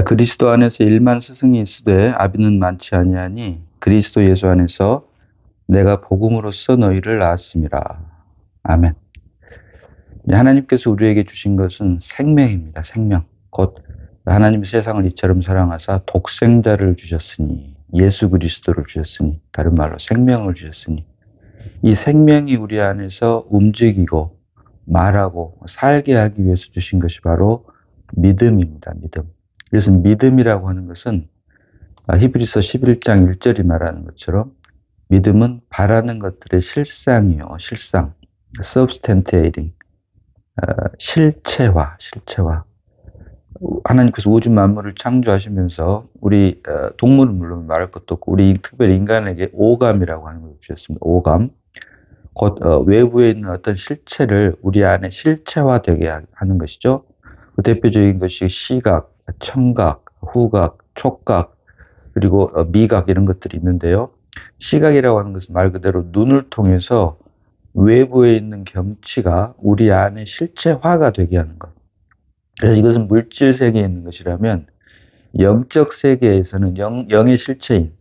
그리스도 안에서 일만 스승이 있으되 아비는 많지 아니하니 그리스도 예수 안에서 내가 복음으로써 너희를 낳았음이라. 아멘. 하나님께서 우리에게 주신 것은 생명입니다. 생명. 곧 하나님이 세상을 이처럼 사랑하사 독생자를 주셨으니, 예수 그리스도를 주셨으니, 다른 말로 생명을 주셨으니, 이 생명이 우리 안에서 움직이고 말하고 살게 하기 위해서 주신 것이 바로 믿음입니다. 믿음. 그래서 믿음이라고 하는 것은 히브리서 11장 1절이 말하는 것처럼 믿음은 바라는 것들의 실상이요. 실상. substantiating. 실체화. 하나님께서 우주 만물을 창조하시면서 우리 동물은 물론 말할 것도 없고 우리 특별히 인간에게 오감이라고 하는 걸 주셨습니다. 오감. 곧 외부에 있는 어떤 실체를 우리 안에 실체화되게 하는 것이죠. 그 대표적인 것이 시각, 청각, 후각, 촉각, 그리고 미각 이런 것들이 있는데요. 시각이라고 하는 것은 말 그대로 눈을 통해서 외부에 있는 경치가 우리 안에 실체화가 되게 하는 것. 그래서 이것은 물질 세계에 있는 것이라면 영적 세계에서는 영의 실체인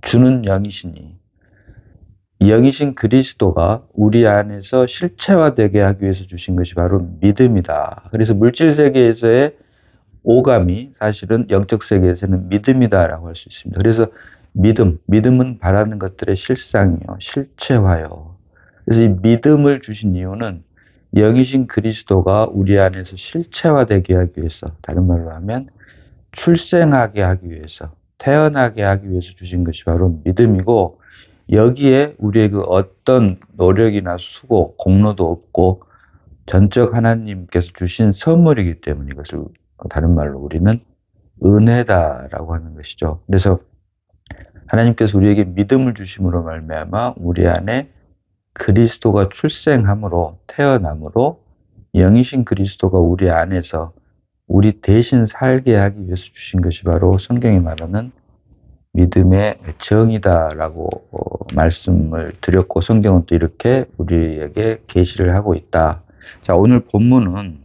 주는 영이시니 영이신 그리스도가 우리 안에서 실체화되게 하기 위해서 주신 것이 바로 믿음이다. 그래서 물질 세계에서의 오감이 사실은 영적 세계에서는 믿음이다라고 할 수 있습니다. 그래서 믿음은 바라는 것들의 실상이요, 실체화요. 그래서 이 믿음을 주신 이유는 영이신 그리스도가 우리 안에서 실체화되게 하기 위해서, 다른 말로 하면 출생하게 하기 위해서, 태어나게 하기 위해서 주신 것이 바로 믿음이고, 여기에 우리의 그 어떤 노력이나 수고, 공로도 없고 전적 하나님께서 주신 선물이기 때문에 이것을 다른 말로 우리는 은혜다라고 하는 것이죠. 그래서 하나님께서 우리에게 믿음을 주심으로 말미암아 우리 안에 그리스도가 출생함으로 태어남으로 영이신 그리스도가 우리 안에서 우리 대신 살게 하기 위해서 주신 것이 바로 성경이 말하는 믿음의 정의다라고 말씀을 드렸고 성경은 또 이렇게 우리에게 계시를 하고 있다. 자, 오늘 본문은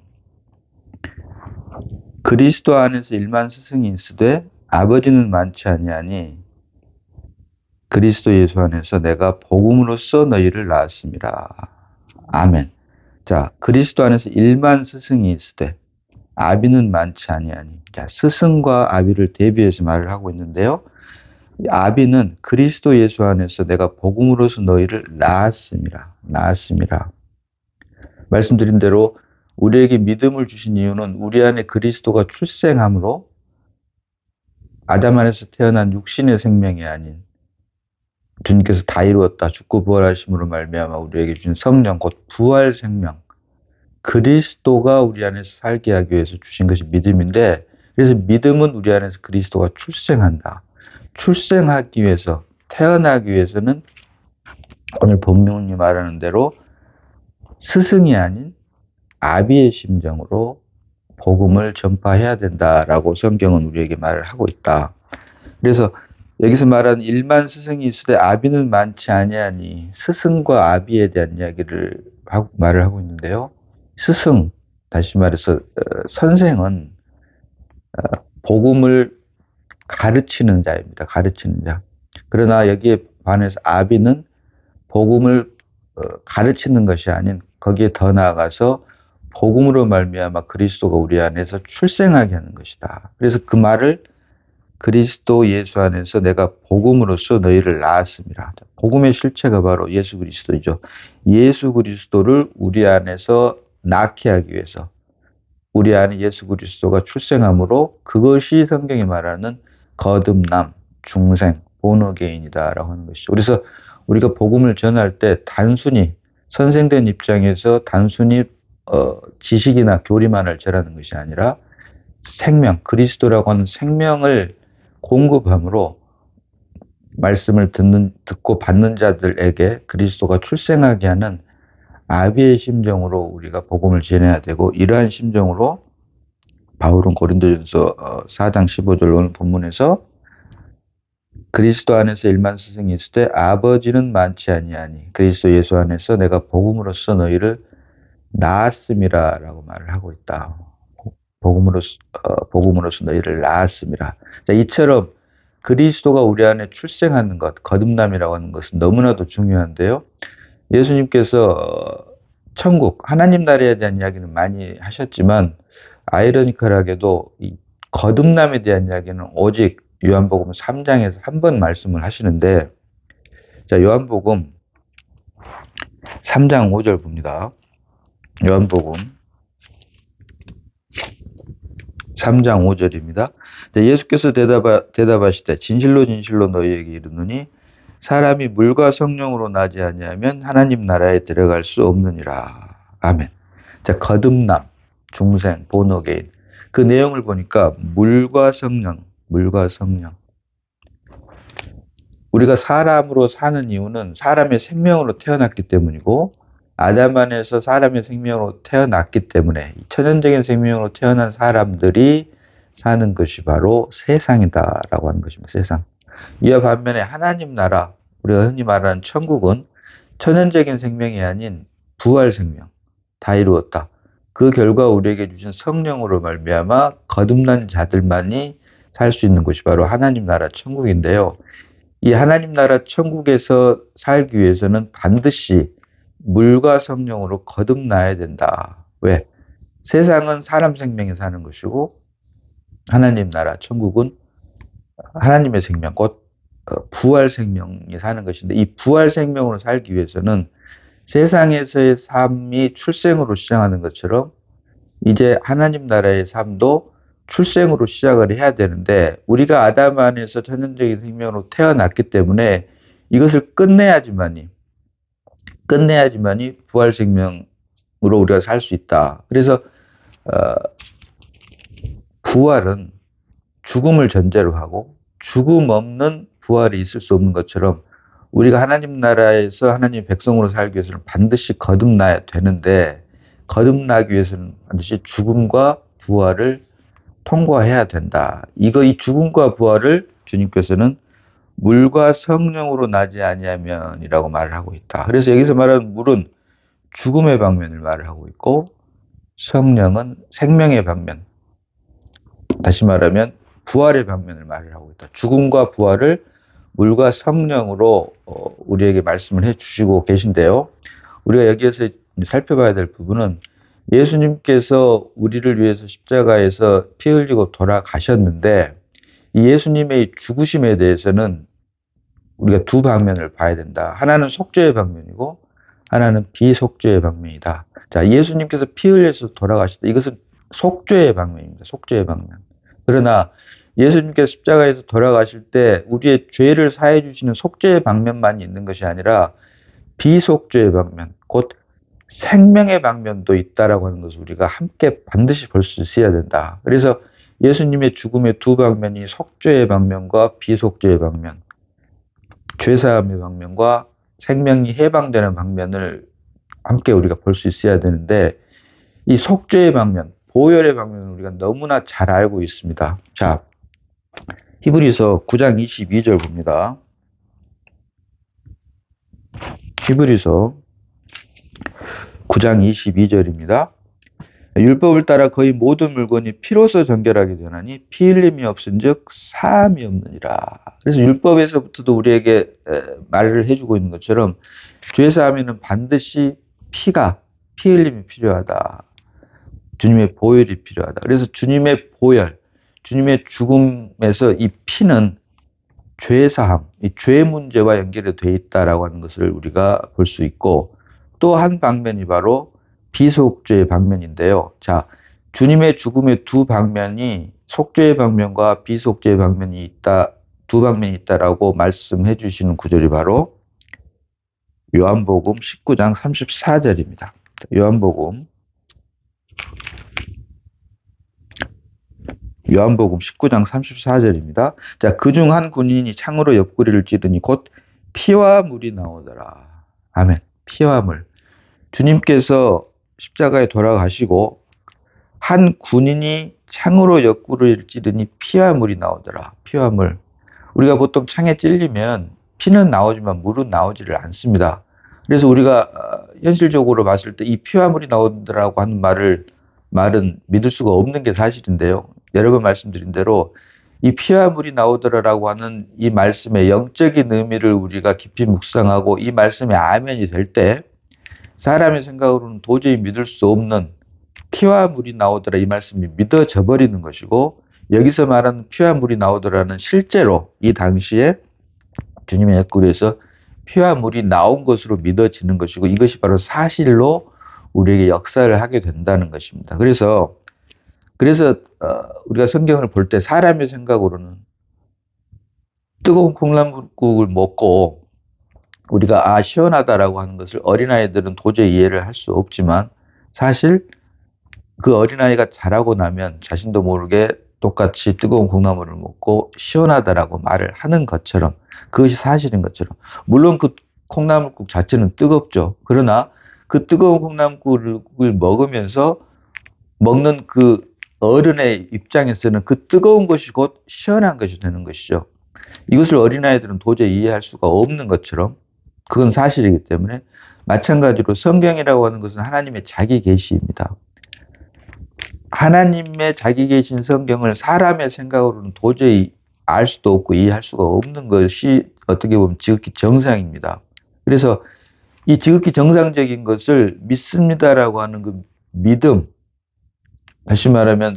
그리스도 안에서 일만 스승이 있으되 아버지는 많지 아니하니 그리스도 예수 안에서 내가 복음으로써 너희를 낳았습니다. 아멘. 자, 그리스도 안에서 일만 스승이 있으되 아비는 많지 아니하니. 자, 스승과 아비를 대비해서 말을 하고 있는데요. 아비는 그리스도 예수 안에서 내가 복음으로써 너희를 낳았습니다. 말씀드린 대로 우리에게 믿음을 주신 이유는 우리 안에 그리스도가 출생함으로 아담 안에서 태어난 육신의 생명이 아닌 주님께서 다 이루었다 죽고 부활하심으로 말미암아 우리에게 주신 성령 곧 부활 생명 그리스도가 우리 안에서 살게 하기 위해서 주신 것이 믿음인데 그래서 믿음은 우리 안에서 그리스도가 출생한다. 출생하기 위해서 태어나기 위해서는 오늘 본문이 말하는 대로 스승이 아닌 아비의 심정으로 복음을 전파해야 된다라고 성경은 우리에게 말을 하고 있다. 그래서 여기서 말하는 일만 스승이 있으되 아비는 많지 아니하니 스승과 아비에 대한 이야기를 말을 하고 있는데요. 스승, 다시 말해서 선생은 복음을 가르치는 자입니다. 가르치는 자. 그러나 여기에 반해서 아비는 복음을 가르치는 것이 아닌 거기에 더 나아가서 복음으로 말미암아 그리스도가 우리 안에서 출생하게 하는 것이다. 그래서 그 말을 그리스도 예수 안에서 내가 복음으로써 너희를 낳았습니다. 복음의 실체가 바로 예수 그리스도이죠. 예수 그리스도를 우리 안에서 낳게 하기 위해서 우리 안에 예수 그리스도가 출생함으로 그것이 성경이 말하는 거듭남, 중생, 본어게인이다라고 하는 것이죠. 그래서 우리가 복음을 전할 때 단순히 선생된 입장에서 단순히 지식이나 교리만을 전하는 것이 아니라 생명, 그리스도라고 하는 생명을 공급함으로 말씀을 듣고 받는 자들에게 그리스도가 출생하게 하는 아비의 심정으로 우리가 복음을 전해야 되고 이러한 심정으로 바울은 고린도전서 4장 15절 오늘 본문에서 그리스도 안에서 일만 스승이 있을 때 아버지는 많지 아니하니 그리스도 예수 안에서 내가 복음으로써 너희를 낳았음이라 라고 말을 하고 있다. 복음으로서 너희를 낳았음이라. 자, 이처럼 그리스도가 우리 안에 출생하는 것, 거듭남이라고 하는 것은 너무나도 중요한데요. 예수님께서 천국, 하나님 나라에 대한 이야기는 많이 하셨지만 아이러니컬하게도 이 거듭남에 대한 이야기는 오직 요한복음 3장에서 한 번 말씀을 하시는데, 자, 요한복음 3장 5절 봅니다. 요한복음 3장 5절입니다. 예수께서 대답하시되 진실로 진실로 너희에게 이르노니 사람이 물과 성령으로 나지 아니하면 하나님 나라에 들어갈 수 없느니라. 아멘. 자, 거듭남, 중생, 본어게인. 그 내용을 보니까 물과 성령. 우리가 사람으로 사는 이유는 사람의 생명으로 태어났기 때문이고, 아담 안에서 사람의 생명으로 태어났기 때문에 천연적인 생명으로 태어난 사람들이 사는 것이 바로 세상이다라고 하는 것입니다. 세상. 이와 반면에 하나님 나라, 우리가 흔히 말하는 천국은 천연적인 생명이 아닌 부활 생명, 다 이루었다. 그 결과 우리에게 주신 성령으로 말미암아 거듭난 자들만이 살 수 있는 곳이 바로 하나님 나라 천국인데요. 이 하나님 나라 천국에서 살기 위해서는 반드시 물과 성령으로 거듭나야 된다. 왜? 세상은 사람 생명이 사는 것이고 하나님 나라 천국은 하나님의 생명, 곧 부활 생명이 사는 것인데, 이 부활 생명으로 살기 위해서는 세상에서의 삶이 출생으로 시작하는 것처럼 이제 하나님 나라의 삶도 출생으로 시작을 해야 되는데, 우리가 아담 안에서 천연적인 생명으로 태어났기 때문에 이것을 끝내야지만이 부활 생명으로 우리가 살 수 있다. 그래서 부활은 죽음을 전제로 하고 죽음 없는 부활이 있을 수 없는 것처럼 우리가 하나님 나라에서 하나님의 백성으로 살기 위해서는 반드시 거듭나야 되는데, 거듭나기 위해서는 반드시 죽음과 부활을 통과해야 된다. 이 죽음과 부활을 주님께서는 물과 성령으로 나지 아니하면이라고 말을 하고 있다. 그래서 여기서 말하는 물은 죽음의 방면을 말을 하고 있고, 성령은 생명의 방면, 다시 말하면 부활의 방면을 말을 하고 있다. 죽음과 부활을 물과 성령으로 우리에게 말씀을 해주시고 계신데요. 우리가 여기에서 살펴봐야 될 부분은 예수님께서 우리를 위해서 십자가에서 피 흘리고 돌아가셨는데, 이 예수님의 죽으심에 대해서는 우리가 두 방면을 봐야 된다. 하나는 속죄의 방면이고 하나는 비속죄의 방면이다. 자, 예수님께서 피 흘려서 돌아가실 때 이것은 속죄의 방면입니다. 속죄의 방면. 그러나 예수님께서 십자가에서 돌아가실 때 우리의 죄를 사해 주시는 속죄의 방면만 있는 것이 아니라 비속죄의 방면, 곧 생명의 방면도 있다라고 하는 것을 우리가 함께 반드시 볼 수 있어야 된다. 그래서 예수님의 죽음의 두 방면이 속죄의 방면과 비속죄의 방면, 죄사함의 방면과 생명이 해방되는 방면을 함께 우리가 볼 수 있어야 되는데, 이 속죄의 방면, 보혈의 방면은 우리가 너무나 잘 알고 있습니다. 자, 히브리서 9장 22절 봅니다. 히브리서 9장 22절입니다. 율법을 따라 거의 모든 물건이 피로서 정결하게 되나니 피 흘림이 없은즉 사함이 없느니라. 그래서 율법에서부터도 우리에게 말을 해주고 있는 것처럼 죄사함에는 반드시 피 흘림이 필요하다. 주님의 보혈이 필요하다. 그래서 주님의 보혈, 주님의 죽음에서 이 피는 죄사함, 이 죄 문제와 연결이 되어 있다라고 하는 것을 우리가 볼 수 있고, 또 한 방면이 바로 비속죄의 방면인데요. 자, 주님의 죽음의 두 방면이 속죄의 방면과 비속죄의 방면이 있다, 두 방면이 있다라고 말씀해 주시는 구절이 바로 요한복음 19장 34절입니다. 요한복음 19장 34절입니다. 자, 그중 한 군인이 창으로 옆구리를 찌르니 곧 피와 물이 나오더라. 아멘. 피와 물. 주님께서 십자가에 돌아가시고 한 군인이 창으로 옆구리를 찌르니 피와 물이 나오더라. 피와 물. 우리가 보통 창에 찔리면 피는 나오지만 물은 나오지를 않습니다. 그래서 우리가 현실적으로 봤을 때 이 피와 물이 나오더라고 하는 말을 말은 믿을 수가 없는 게 사실인데요. 여러 번 말씀드린 대로 이 피와 물이 나오더라라고 하는 이 말씀의 영적인 의미를 우리가 깊이 묵상하고 이 말씀이 아멘이 될 때 사람의 생각으로는 도저히 믿을 수 없는 피와 물이 나오더라 이 말씀이 믿어져 버리는 것이고 여기서 말하는 피와 물이 나오더라는 실제로 이 당시에 주님의 옆구리에서 피와 물이 나온 것으로 믿어지는 것이고 이것이 바로 사실로 우리에게 역사를 하게 된다는 것입니다. 그래서 우리가 성경을 볼 때 사람의 생각으로는 뜨거운 콩나물국을 먹고 우리가 시원하다라고 하는 것을 어린아이들은 도저히 이해를 할 수 없지만 사실 그 어린아이가 자라고 나면 자신도 모르게 똑같이 뜨거운 콩나물을 먹고 시원하다라고 말을 하는 것처럼 그것이 사실인 것처럼 물론 그 콩나물국 자체는 뜨겁죠. 그러나 그 뜨거운 콩나물국을 먹으면서 먹는 그 어른의 입장에서는 그 뜨거운 것이 곧 시원한 것이 되는 것이죠. 이것을 어린아이들은 도저히 이해할 수가 없는 것처럼 그건 사실이기 때문에 마찬가지로 성경이라고 하는 것은 하나님의 자기 계시입니다. 하나님의 자기 계신 성경을 사람의 생각으로는 도저히 알 수도 없고 이해할 수가 없는 것이 어떻게 보면 지극히 정상입니다. 그래서 이 지극히 정상적인 것을 믿습니다라고 하는 그 믿음, 다시 말하면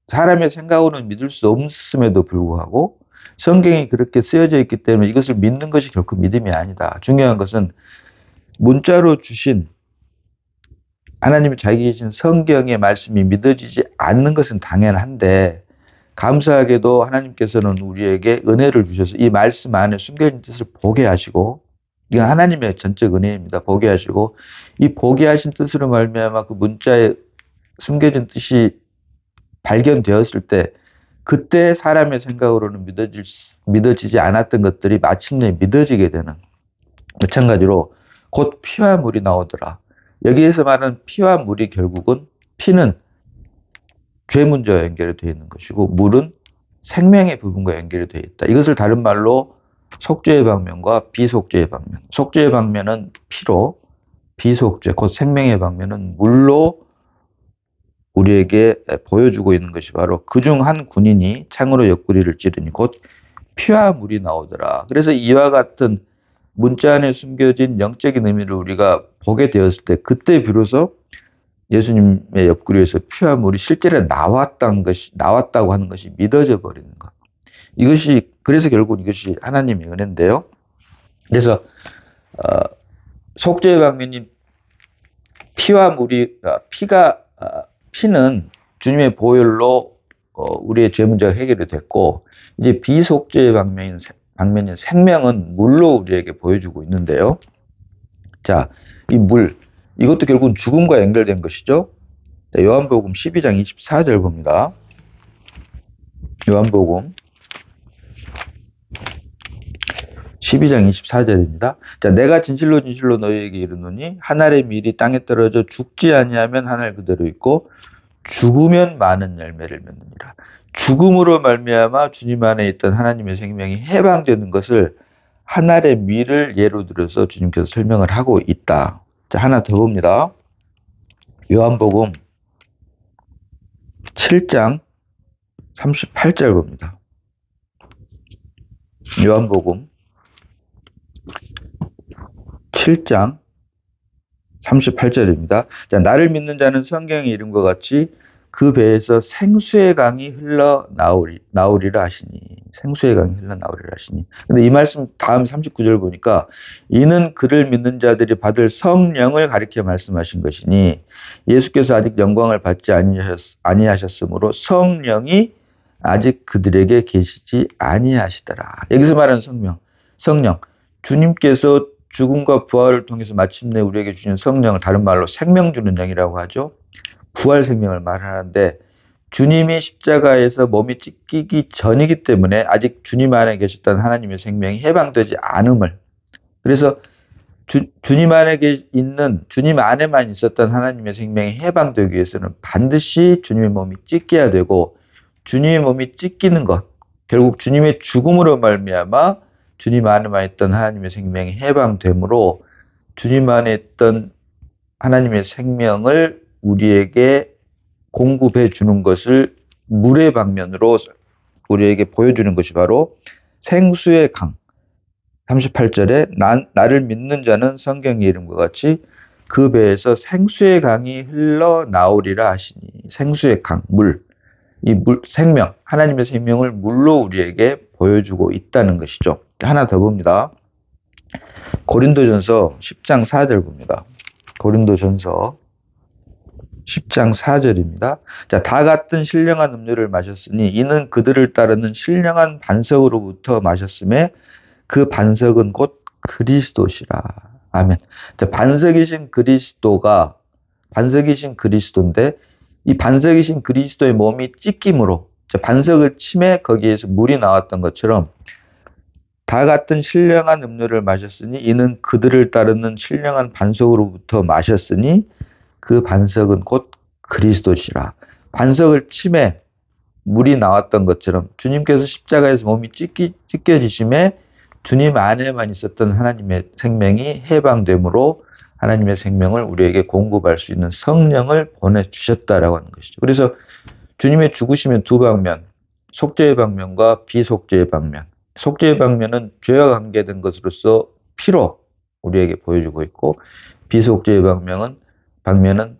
사람의 생각으로는 믿을 수 없음에도 불구하고 성경이 그렇게 쓰여져 있기 때문에 이것을 믿는 것이 결코 믿음이 아니다. 중요한 것은 문자로 주신 하나님의 자기 계신 성경의 말씀이 믿어지지 않는 것은 당연한데 감사하게도 하나님께서는 우리에게 은혜를 주셔서 이 말씀 안에 숨겨진 뜻을 보게 하시고 이건 하나님의 전적 은혜입니다. 보게 하시고 이 보게 하신 뜻으로 말미암아 그 문자에 숨겨진 뜻이 발견되었을 때 그때 사람의 생각으로는 믿어지지 않았던 것들이 마침내 믿어지게 되는 마찬가지로 곧 피와 물이 나오더라. 여기에서 말하는 피와 물이 결국은 피는 죄 문제와 연결이 되어 있는 것이고 물은 생명의 부분과 연결이 되어 있다. 이것을 다른 말로 속죄의 방면과 비속죄의 방면. 속죄의 방면은 피로, 비속죄, 곧 생명의 방면은 물로 우리에게 보여주고 있는 것이 바로 그중 한 군인이 창으로 옆구리를 찌르니 곧 피와 물이 나오더라. 그래서 이와 같은 문자 안에 숨겨진 영적인 의미를 우리가 보게 되었을 때 그때 비로소 예수님의 옆구리에서 피와 물이 실제로 나왔다고 하는 것이 믿어져 버리는 것. 그래서 결국 이것이 하나님의 은혜인데요. 그래서 속죄의 방면인 피와 물이 피는 주님의 보혈로 우리의 죄 문제가 해결이 됐고 이제 비속죄의 방면인 생명은 물로 우리에게 보여주고 있는데요. 자, 이 물 이것도 결국은 죽음과 연결된 것이죠. 요한복음 12장 24절 봅니다. 요한복음 12장 24절입니다. 자, 내가 진실로 진실로 너희에게 이르노니 한 알의 밀이 땅에 떨어져 죽지 아니하면 한 알 그대로 있고 죽으면 많은 열매를 맺느니라. 죽음으로 말미암아 주님 안에 있던 하나님의 생명이 해방되는 것을 한 알의 밀을 예로 들어서 주님께서 설명을 하고 있다. 자, 하나 더 봅니다. 요한복음 7장 38절 봅니다. 요한복음 7장 38절입니다. 자, 나를 믿는 자는 성경의 이름과 같이 그 배에서 생수의 강이 나오리라 하시니. 생수의 강이 흘러나오리라 하시니. 근데 이 말씀 다음 39절 보니까 이는 그를 믿는 자들이 받을 성령을 가리켜 말씀하신 것이니 예수께서 아직 영광을 받지 아니하셨으므로 성령이 아직 그들에게 계시지 아니하시더라. 여기서 말하는 성령. 주님께서 죽음과 부활을 통해서 마침내 우리에게 주신 성령을 다른 말로 생명 주는 영이라고 하죠. 부활 생명을 말하는데 주님이 십자가에서 몸이 찢기기 전이기 때문에 아직 주님 안에 계셨던 하나님의 생명이 해방되지 않음을 그래서 주님 안에만 있었던 하나님의 생명이 해방되기 위해서는 반드시 주님의 몸이 찢겨야 되고 주님의 몸이 찢기는 것 결국 주님의 죽음으로 말미암아 주님 안에만 있던 하나님의 생명이 해방되므로 주님 안에 있던 하나님의 생명을 우리에게 공급해 주는 것을 물의 방면으로 우리에게 보여주는 것이 바로 생수의 강. 38절에 나를 믿는 자는 성경의 이름과 같이 그 배에서 생수의 강이 흘러나오리라 하시니. 생수의 강, 물. 이 물, 생명, 하나님의 생명을 물로 우리에게 보여주고 있다는 것이죠. 하나 더 봅니다. 고린도전서 10장 4절 봅니다. 고린도전서 10장 4절입니다. 자, 다 같은 신령한 음료를 마셨으니 이는 그들을 따르는 신령한 반석으로부터 마셨음에 그 반석은 곧 그리스도시라. 아멘. 자, 반석이신 그리스도인데 이 반석이신 그리스도의 몸이 찢김으로 반석을 침해 거기에서 물이 나왔던 것처럼 다 같은 신령한 음료를 마셨으니 이는 그들을 따르는 신령한 반석으로부터 마셨으니 그 반석은 곧 그리스도시라. 반석을 침해 물이 나왔던 것처럼 주님께서 십자가에서 몸이 찢겨지심에 주님 안에만 있었던 하나님의 생명이 해방됨으로 하나님의 생명을 우리에게 공급할 수 있는 성령을 보내주셨다라고 하는 것이죠. 그래서 주님의 죽으심의 두 방면, 속죄의 방면과 비속죄의 방면. 속죄의 방면은 죄와 관계된 것으로서 피로 우리에게 보여주고 있고, 비속죄의 방면은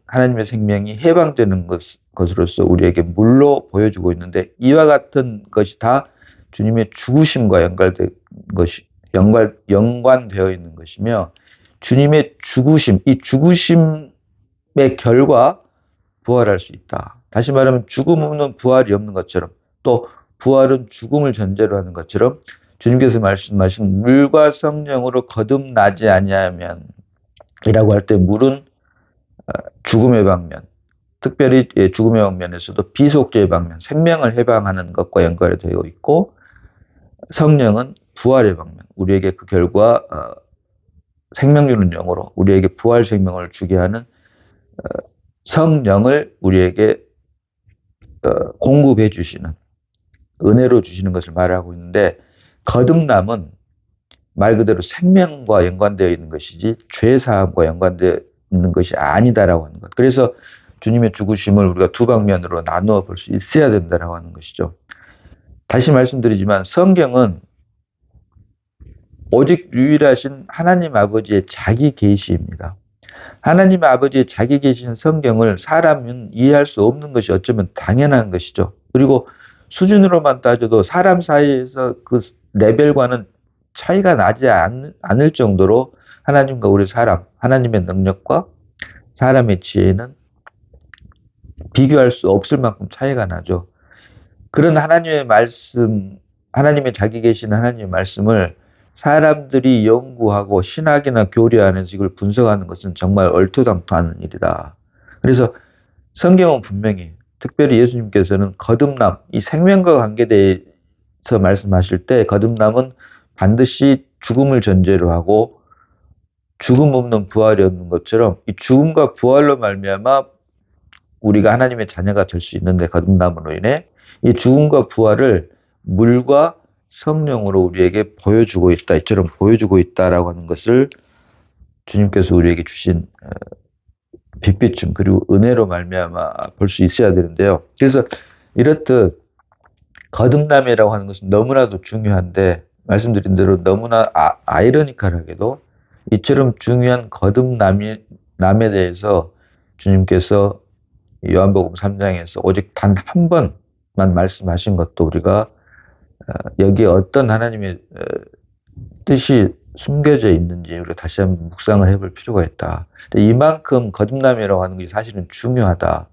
하나님의 생명이 해방되는 것으로서 우리에게 물로 보여주고 있는데, 이와 같은 것이 다 주님의 죽으심과 연관되어 있는 것이며, 주님의 죽으심, 이 죽으심의 결과 부활할 수 있다. 다시 말하면 죽음 없는 부활이 없는 것처럼, 또 부활은 죽음을 전제로 하는 것처럼 주님께서 말씀하신 물과 성령으로 거듭나지 아니하면 이라고 할 때 물은 죽음의 방면, 특별히 죽음의 방면에서도 비속죄의 방면, 생명을 해방하는 것과 연결이 되어 있고, 성령은 부활의 방면, 우리에게 그 결과 생명 주는 영으로 우리에게 부활 생명을 주게 하는 성령을 우리에게 공급해 주시는, 은혜로 주시는 것을 말하고 있는데, 거듭남은 말 그대로 생명과 연관되어 있는 것이지 죄사함과 연관되어 있는 것이 아니다라고 하는 것. 그래서 주님의 죽으심을 우리가 두 방면으로 나누어 볼 수 있어야 된다라고 하는 것이죠. 다시 말씀드리지만 성경은 오직 유일하신 하나님 아버지의 자기 계시입니다. 하나님 아버지의 자기 계시는 성경을 사람은 이해할 수 없는 것이 어쩌면 당연한 것이죠. 그리고 수준으로만 따져도 사람 사이에서 그 레벨과는 차이가 나지 않을 정도로 하나님과 우리 사람, 하나님의 능력과 사람의 지혜는 비교할 수 없을 만큼 차이가 나죠. 그런 하나님의 말씀, 하나님의 자기 계시는 하나님의 말씀을 사람들이 연구하고 신학이나 교리 안에서 이걸 분석하는 것은 정말 얼토당토하는 일이다. 그래서 성경은 분명히, 특별히 예수님께서는 거듭남, 이 생명과 관계돼서 말씀하실 때 거듭남은 반드시 죽음을 전제로 하고 죽음 없는 부활이 없는 것처럼 이 죽음과 부활로 말미암아 우리가 하나님의 자녀가 될 수 있는데, 거듭남으로 인해 이 죽음과 부활을 물과 성령으로 우리에게 보여주고 있다, 이처럼 보여주고 있다라고 하는 것을 주님께서 우리에게 주신 빛비춤 그리고 은혜로 말미암아 볼 수 있어야 되는데요. 그래서 이렇듯 거듭남이라고 하는 것은 너무나도 중요한데, 말씀드린 대로 너무나 아이러니컬하게도 이처럼 중요한 거듭남에 대해서 주님께서 요한복음 3장에서 오직 단 한 번만 말씀하신 것도 우리가 여기에 어떤 하나님의 뜻이 숨겨져 있는지 우리가 다시 한번 묵상을 해볼 필요가 있다. 이만큼 거듭남이라고 하는 게 사실은 중요하다.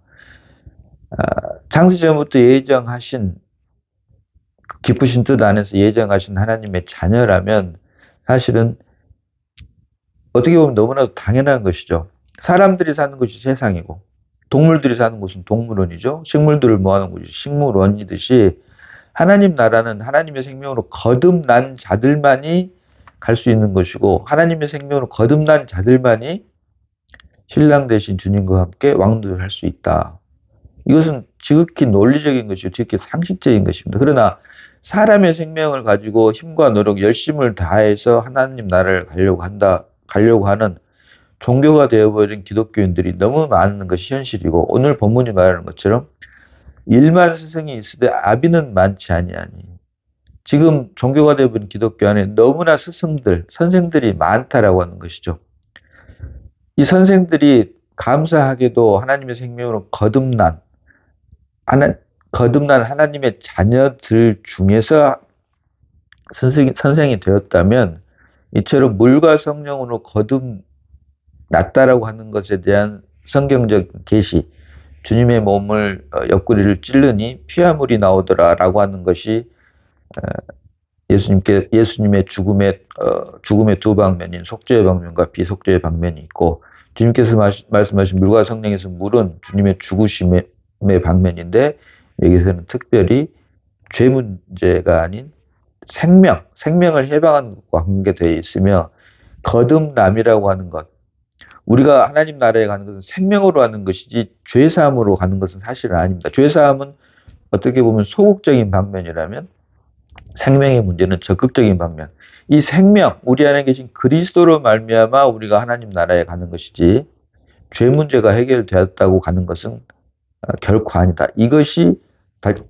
창세전부터 예정하신, 기쁘신 뜻 안에서 예정하신 하나님의 자녀라면 사실은 어떻게 보면 너무나도 당연한 것이죠. 사람들이 사는 것이 세상이고 동물들이 사는 곳은 동물원이죠. 식물들을 모아놓은 곳이 식물원이듯이 하나님 나라는 하나님의 생명으로 거듭난 자들만이 갈 수 있는 것이고, 하나님의 생명으로 거듭난 자들만이 신랑 되신 주님과 함께 왕노를 할 수 있다. 이것은 지극히 논리적인 것이고 지극히 상식적인 것입니다. 그러나 사람의 생명을 가지고 힘과 노력, 열심을 다해서 하나님 나라를 가려고 하는 종교가 되어버린 기독교인들이 너무 많은 것이 현실이고 오늘 본문이 말하는 것처럼 1만 스승이 있으되 아비는 많지 아니하니 지금 종교가 되어버린 기독교 안에 너무나 스승들, 선생들이 많다라고 하는 것이죠. 이 선생들이 감사하게도 하나님의 생명으로 거듭난 하나님의 자녀들 중에서 선생이 되었다면 이처럼 물과 성령으로 거듭났다라고 하는 것에 대한 성경적 계시, 주님의 몸을 옆구리를 찔르니 피화물이 나오더라라고 하는 것이 예수님의 죽음의 두 방면인 속죄의 방면과 비속죄의 방면이 있고 주님께서 말씀하신 물과 성령에서 물은 주님의 죽으심의 방면인데 여기서는 특별히 죄 문제가 아닌 생명을 해방하는 것과 관계되어 있으며 거듭남이라고 하는 것, 우리가 하나님 나라에 가는 것은 생명으로 가는 것이지 죄사함으로 가는 것은 사실은 아닙니다. 죄사함은 어떻게 보면 소극적인 방면이라면 생명의 문제는 적극적인 방면. 이 생명, 우리 안에 계신 그리스도로 말미암아 우리가 하나님 나라에 가는 것이지 죄 문제가 해결되었다고 가는 것은 결코 아니다. 이것이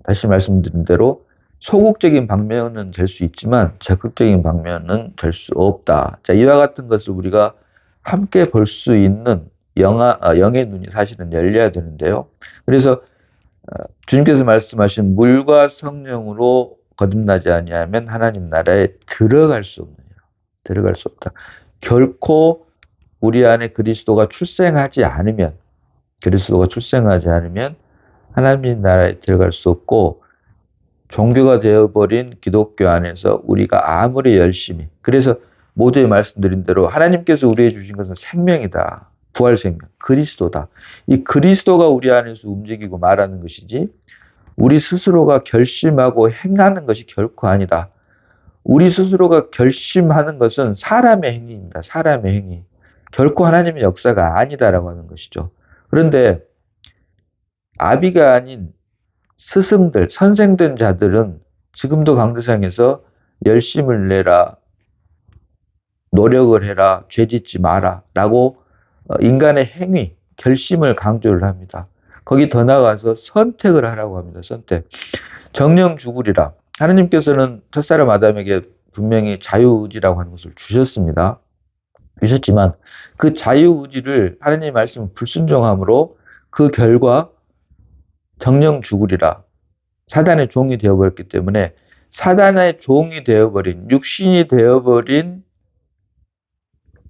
다시 말씀드린 대로 소극적인 방면은 될 수 있지만 적극적인 방면은 될 수 없다. 자, 이와 같은 것을 우리가 함께 볼 수 있는 영의 눈이 사실은 열려야 되는데요. 그래서 주님께서 말씀하신 물과 성령으로 거듭나지 아니하면 하나님 나라에 들어갈 수 없느냐. 들어갈 수 없다. 결코 우리 안에 그리스도가 출생하지 않으면 하나님 나라에 들어갈 수 없고 종교가 되어버린 기독교 안에서 우리가 아무리 열심히, 그래서 모두에 말씀드린 대로 하나님께서 우리에게 주신 것은 생명이다. 부활 생명, 그리스도다. 이 그리스도가 우리 안에서 움직이고 말하는 것이지 우리 스스로가 결심하고 행하는 것이 결코 아니다. 우리 스스로가 결심하는 것은 사람의 행위입니다. 사람의 행위. 결코 하나님의 역사가 아니다라고 하는 것이죠. 그런데 아비가 아닌 스승들, 선생된 자들은 지금도 강대상에서 열심을 내라, 노력을 해라, 죄짓지 마라 라고 인간의 행위, 결심을 강조를 합니다. 거기 더 나아가서 선택을 하라고 합니다. 선택. 정령 죽으리라. 하나님께서는 첫사람 아담에게 분명히 자유의지라고 하는 것을 주셨습니다. 주셨지만 그 자유의지를 하나님의 말씀을 불순종함으로 그 결과 정령 죽으리라. 사단의 종이 되어버렸기 때문에 사단의 종이 되어버린, 육신이 되어버린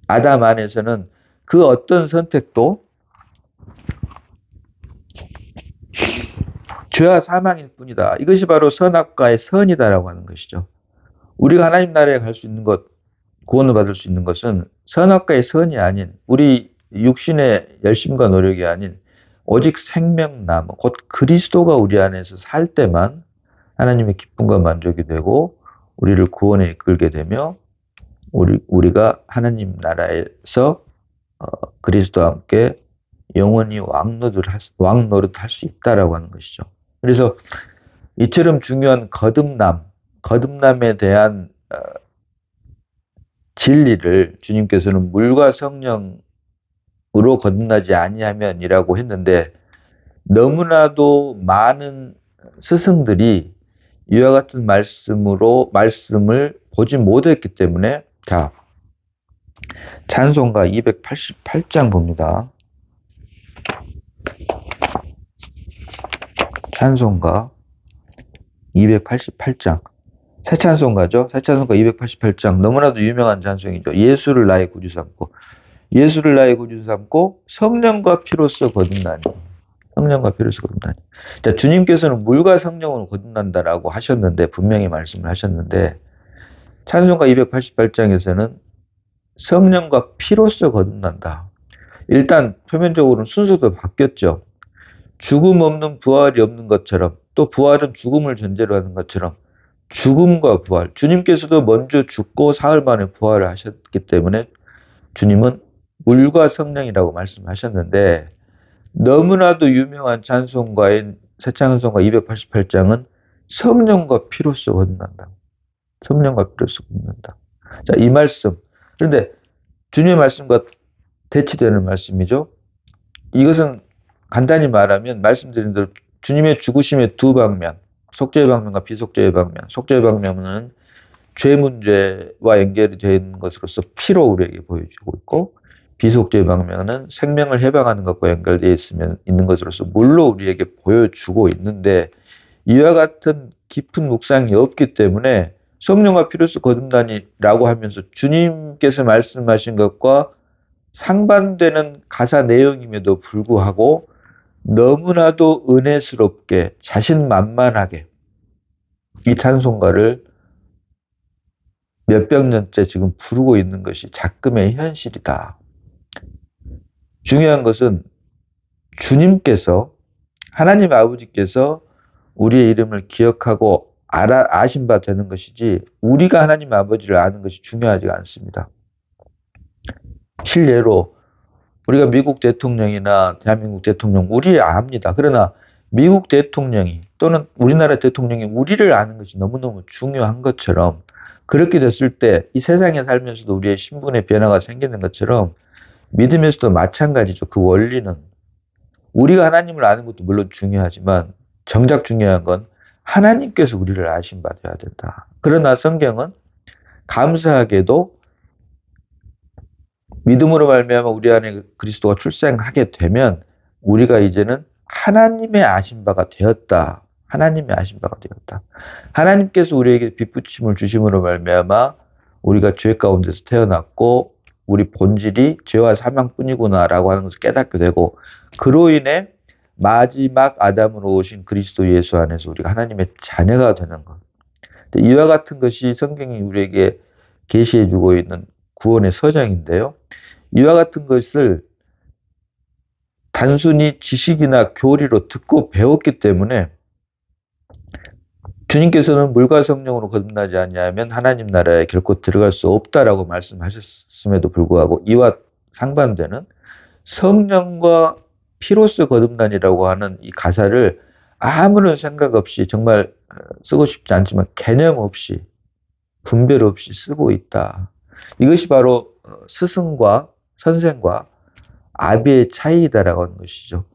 아담 안에서는 그 어떤 선택도 죄와 사망일 뿐이다. 이것이 바로 선악과의 선이다라고 하는 것이죠. 우리가 하나님 나라에 갈 수 있는 것, 구원을 받을 수 있는 것은 선악과의 선이 아닌 우리 육신의 열심과 노력이 아닌 오직 생명나무, 곧 그리스도가 우리 안에서 살 때만 하나님의 기쁨과 만족이 되고 우리를 구원에 이끌게 되며 우리가 하나님 나라에서 그리스도와 함께 영원히 왕노릇할 수 있다라고 하는 것이죠. 그래서 이처럼 중요한 거듭남에 대한 진리를 주님께서는 물과 성령으로 거듭나지 아니하면이라고 했는데 너무나도 많은 스승들이 이와 같은 말씀을 보지 못했기 때문에 자, 찬송가 288장 봅니다. 찬송가 288장. 새 찬송가죠. 새 찬송가 288장. 너무나도 유명한 찬송이죠. 예수를 나의 구주 삼고 성령과 피로써 거듭나니. 자, 주님께서는 물과 성령으로 거듭난다라고 하셨는데 분명히 말씀을 하셨는데 찬송가 288장에서는 성령과 피로써 거듭난다. 일단 표면적으로는 순서도 바뀌었죠. 죽음 없는 부활이 없는 것처럼 또 부활은 죽음을 전제로 하는 것처럼 죽음과 부활. 주님께서도 먼저 죽고 사흘 만에 부활을 하셨기 때문에 주님은 물과 성령이라고 말씀하셨는데 너무나도 유명한 찬송가인 새 찬송가 288장은 성령과 피로써 거듭난다. 성령과 피로써 거듭난다. 자, 이 말씀. 그런데 주님의 말씀과 대치되는 말씀이죠. 이것은 간단히 말하면 말씀드린 대로 주님의 죽으심의 두 방면, 속죄의 방면과 비속죄의 방면. 속죄의 방면은 죄 문제와 연결이 되어 있는 것으로서 피로 우리에게 보여주고 있고, 비속죄의 방면은 생명을 해방하는 것과 연결되어 있는 것으로서 물로 우리에게 보여주고 있는데, 이와 같은 깊은 묵상이 없기 때문에 성령과 피로서 거듭나니라고 하면서 주님께서 말씀하신 것과 상반되는 가사 내용임에도 불구하고 너무나도 은혜스럽게 자신만만하게 이 찬송가를 몇백 년째 지금 부르고 있는 것이 작금의 현실이다. 중요한 것은 주님께서, 하나님 아버지께서 우리의 이름을 기억하고 아신 바 되는 것이지 우리가 하나님 아버지를 아는 것이 중요하지 않습니다. 실례로 우리가 미국 대통령이나 대한민국 대통령 우리 압니다. 그러나 미국 대통령이 또는 우리나라 대통령이 우리를 아는 것이 너무너무 중요한 것처럼, 그렇게 됐을 때 이 세상에 살면서도 우리의 신분의 변화가 생기는 것처럼 믿음에서도 마찬가지죠. 그 원리는 우리가 하나님을 아는 것도 물론 중요하지만 정작 중요한 건 하나님께서 우리를 아신 바 되어야 된다. 그러나 성경은 감사하게도 믿음으로 말미암아 우리 안에 그리스도가 출생하게 되면 우리가 이제는 하나님의 아신 바가 되었다. 하나님의 아신 바가 되었다. 하나님께서 우리에게 빛부침을 주심으로 말미암아 우리가 죄 가운데서 태어났고 우리 본질이 죄와 사망뿐이구나라고 하는 것을 깨닫게 되고, 그로 인해 마지막 아담으로 오신 그리스도 예수 안에서 우리가 하나님의 자녀가 되는 것. 이와 같은 것이 성경이 우리에게 계시해 주고 있는 구원의 서정인데요. 이와 같은 것을 단순히 지식이나 교리로 듣고 배웠기 때문에 주님께서는 물과 성령으로 거듭나지 아니하면 하나님 나라에 결코 들어갈 수 없다라고 말씀하셨음에도 불구하고 이와 상반되는 성령과 피로써 거듭나니라고 하는 이 가사를 아무런 생각 없이, 정말 쓰고 싶지 않지만 개념 없이 분별 없이 쓰고 있다. 이것이 바로 스승과 선생과 아비의 차이다라고 하는 것이죠.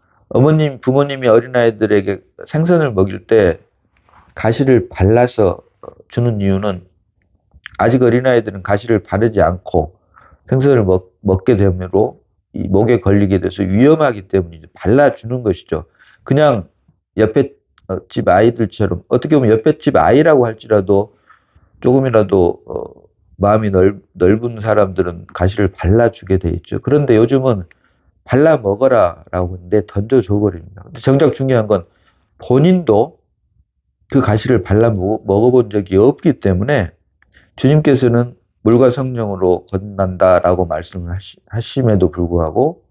부모님이 어린아이들에게 생선을 먹일 때 가시를 발라서 주는 이유는 아직 어린아이들은 가시를 바르지 않고 생선을 먹게 되므로 이 목에 걸리게 돼서 위험하기 때문에 발라주는 것이죠. 그냥 옆에 집 아이들처럼, 어떻게 보면 옆에 집 아이라고 할지라도 조금이라도 마음이 넓은 사람들은 가시를 발라주게 돼 있죠. 그런데 요즘은 발라 먹어라라고 하는데 던져줘 버립니다. 근데 정작 중요한 건 본인도 그 가시를 발라 먹어본 적이 없기 때문에 주님께서는 물과 성령으로 거듭난다라고 말씀을 하심에도 불구하고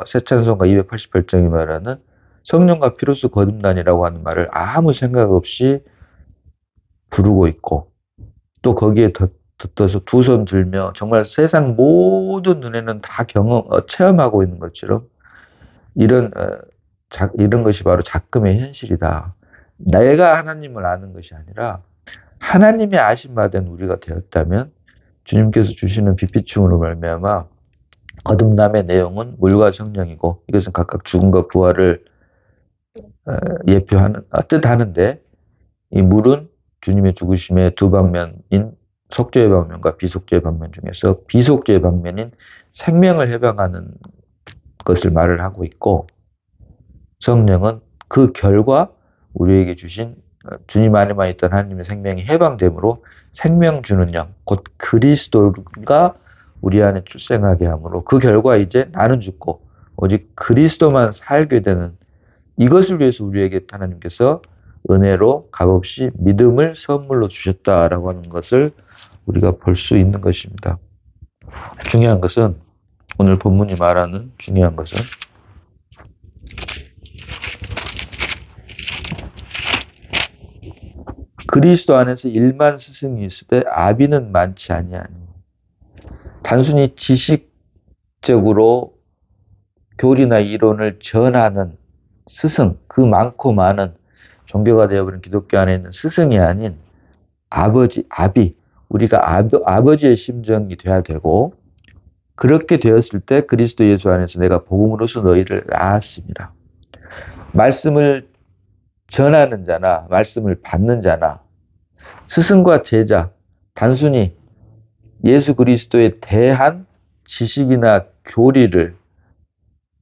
새 찬송가 288장이 말하는 성령과 피로써 거듭나니라고 하는 말을 아무 생각 없이 부르고 있고, 또 거기에 덧떠서 두 손 들며 정말 세상 모든 눈에는 다 체험하고 있는 것처럼 이런 것이 바로 작금의 현실이다. 내가 하나님을 아는 것이 아니라 하나님의 아신 바 된 우리가 되었다면 주님께서 주시는 빛비춤으로 말미암아 거듭남의 내용은 물과 성령이고, 이것은 각각 죽음과 부활을 뜻하는데, 이 물은 주님의 죽으심의 두 방면인 속죄의 방면과 비속죄의 방면 중에서 비속죄의 방면인 생명을 해방하는 것을 말을 하고 있고, 성령은 그 결과 우리에게 주신 주님 안에만 있던 하나님의 생명이 해방됨으로 생명 주는 영, 곧 그리스도가 우리 안에 출생하게 하므로 그 결과 이제 나는 죽고 오직 그리스도만 살게 되는, 이것을 위해서 우리에게 하나님께서 은혜로 값없이 믿음을 선물로 주셨다라고 하는 것을 우리가 볼 수 있는 것입니다. 중요한 것은, 오늘 본문이 말하는 중요한 것은 그리스도 안에서 일만 스승이 있으되 아비는 많지 아니하니. 단순히 지식적으로 교리나 이론을 전하는 스승, 그 많고 많은 종교가 되어버린 기독교 안에 있는 스승이 아닌 아버지, 아비, 우리가 아버지의 심정이 돼야 되고, 그렇게 되었을 때 그리스도 예수 안에서 내가 복음으로써 너희를 낳았습니다. 말씀을 전하는 자나 말씀을 받는 자나 스승과 제자, 단순히 예수 그리스도에 대한 지식이나 교리를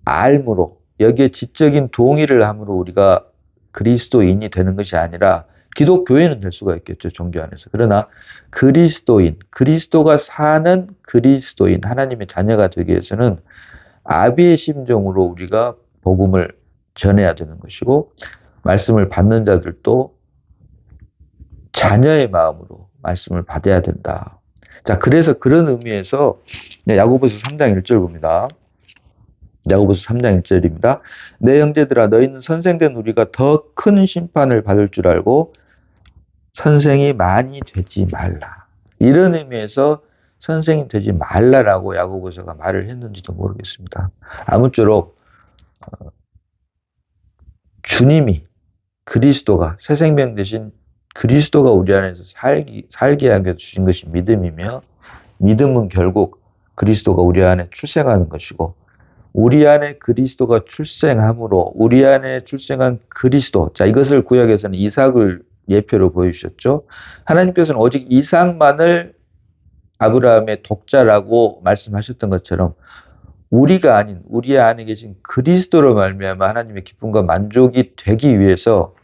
알므로 여기에 지적인 동의를 함으로 우리가 그리스도인이 되는 것이 아니라 기독교인은 될 수가 있겠죠. 종교 안에서. 그러나 그리스도인, 그리스도가 사는 그리스도인, 하나님의 자녀가 되기 위해서는 아비의 심정으로 우리가 복음을 전해야 되는 것이고 말씀을 받는 자들도 자녀의 마음으로 말씀을 받아야 된다. 자, 그래서 그런 의미에서 야고보서 3장 1절 봅니다. 야고보서 3장 1절입니다. 내 형제들아 너희는 선생된 우리가 더 큰 심판을 받을 줄 알고 선생이 많이 되지 말라. 이런 의미에서 선생이 되지 말라라고 야고보서가 말을 했는지도 모르겠습니다. 아무쪼록 주님이 그리스도가 새 생명 대신 그리스도가 우리 안에서 살게 하게 주신 것이 믿음이며 믿음은 결국 그리스도가 우리 안에 출생하는 것이고 우리 안에 그리스도가 출생함으로 우리 안에 출생한 그리스도, 자 이것을 구약에서는 이삭을 예표로 보여주셨죠. 하나님께서는 오직 이삭만을 아브라함의 독자라고 말씀하셨던 것처럼 우리가 아닌 우리 안에 계신 그리스도로 말미암아 하나님의 기쁨과 만족이 되기 위해서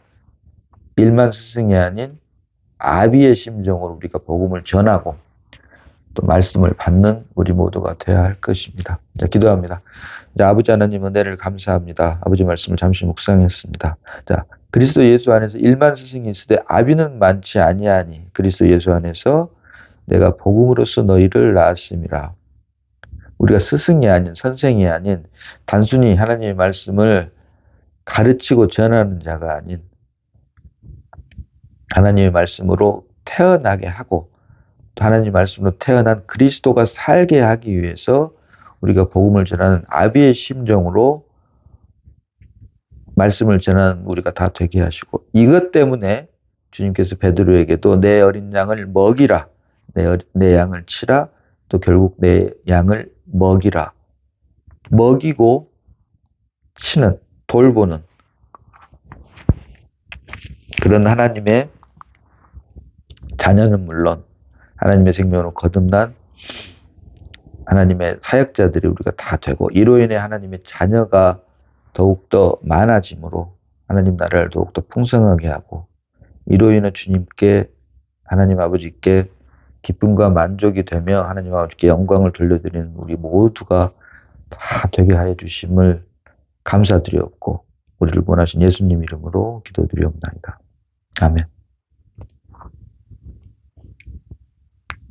일만 스승이 아닌 아비의 심정으로 우리가 복음을 전하고 또 말씀을 받는 우리 모두가 되어야 할 것입니다. 자, 기도합니다. 자, 아버지 하나님 은혜를 감사합니다. 아버지 말씀을 잠시 묵상했습니다. 자, 그리스도 예수 안에서 일만 스승이 있으되 아비는 많지 아니하니 그리스도 예수 안에서 내가 복음으로써 너희를 낳았음이라. 우리가 스승이 아닌 선생이 아닌 단순히 하나님의 말씀을 가르치고 전하는 자가 아닌 하나님의 말씀으로 태어나게 하고 또 하나님의 말씀으로 태어난 그리스도가 살게 하기 위해서 우리가 복음을 전하는 아비의 심정으로 말씀을 전하는 우리가 다 되게 하시고 이것 때문에 주님께서 베드로에게도 내 어린 양을 먹이라 내 양을 치라 또 결국 내 양을 먹이라 먹이고 치는 돌보는 그런 하나님의 자녀는 물론 하나님의 생명으로 거듭난 하나님의 사역자들이 우리가 다 되고 이로 인해 하나님의 자녀가 더욱더 많아짐으로 하나님 나라를 더욱더 풍성하게 하고 이로 인해 주님께 하나님 아버지께 기쁨과 만족이 되며 하나님 아버지께 영광을 돌려드리는 우리 모두가 다 되게 하여 주심을 감사드리옵고 우리를 원하신 예수님 이름으로 기도드리옵나이다. 아멘.